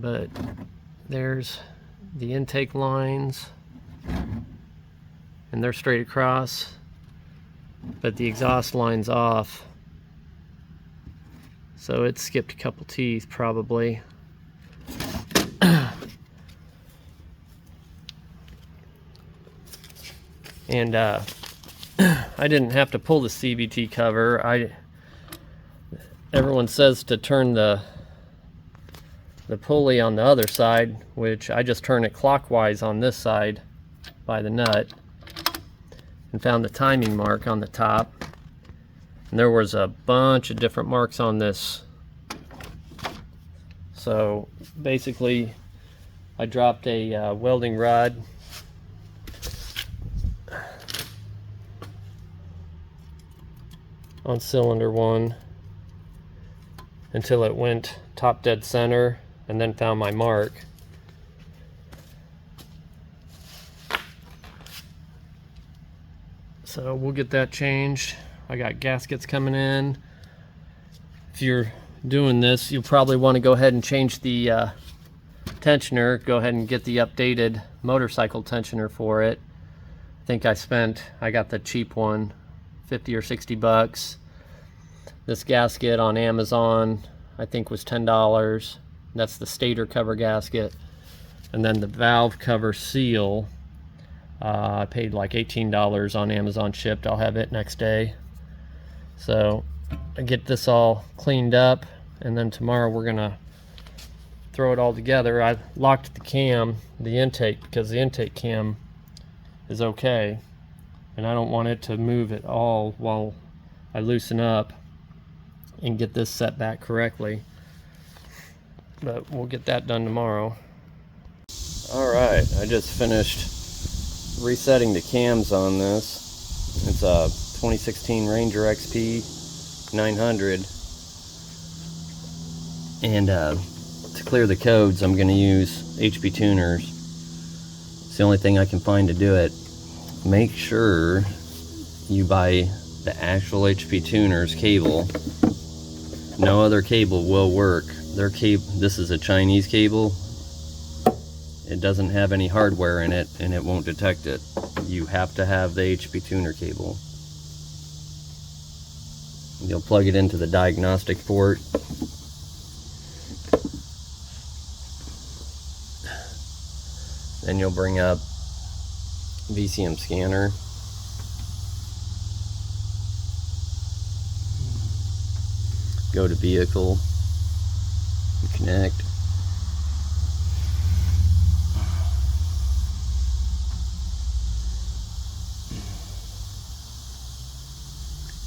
but there's the intake lines, and they're straight across, but the exhaust line's off, so it skipped a couple teeth probably. And I didn't have to pull the CVT cover. Everyone says to turn the pulley on the other side, which I just turn it clockwise on this side by the nut, and found the timing mark on the top. And there was a bunch of different marks on this. So basically I dropped a welding rod on cylinder 1 until it went top dead center, and then found my mark. So we'll get that changed. I got gaskets coming in. If you're doing this, you'll probably want to go ahead and change the tensioner. Go ahead and get the updated motorcycle tensioner for it. I think I got the cheap one, 50 or 60 bucks. This gasket on Amazon I think was $10. That's the stator cover gasket. And then the valve cover seal, I paid like $18 on Amazon shipped. I'll have it next day. So I get this all cleaned up, and then tomorrow we're gonna throw it all together. I locked the cam, the intake, because the intake cam is okay, and I don't want it to move at all while I loosen up and get this set back correctly. But we'll get that done tomorrow. Alright, I just finished resetting the cams on this. It's a 2016 Ranger XP 900, and to clear the codes I'm going to use HPtuners. It's the only thing I can find to do it. Make sure you buy the actual HPtuners cable. No other cable will work. Their cable, this is a Chinese cable. It doesn't have any hardware in it, and it won't detect it. You have to have the HPtuner cable. You'll plug it into the diagnostic port. Then you'll bring up VCM scanner. Go to vehicle, connect.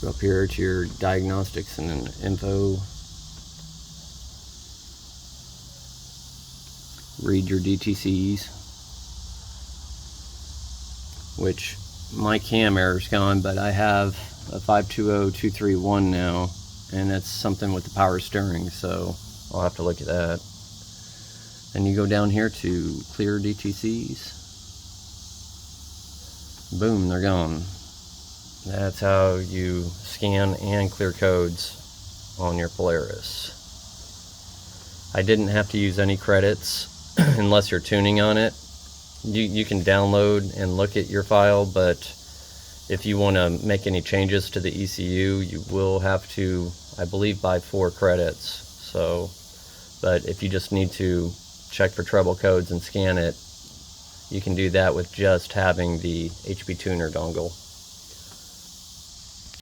Go up here to your diagnostics and info. Read your DTCs, which my cam error's gone, but I have a 520231 now, and it's something with the power steering, so I'll have to look at that. And you go down here to clear DTCs. Boom, they're gone. That's how you scan and clear codes on your Polaris. I didn't have to use any credits unless you're tuning on it. You can download and look at your file, but if you want to make any changes to the ECU, you will have to, I believe, buy 4 credits. So, but if you just need to check for trouble codes and scan it, you can do that with just having the HPtuner dongle.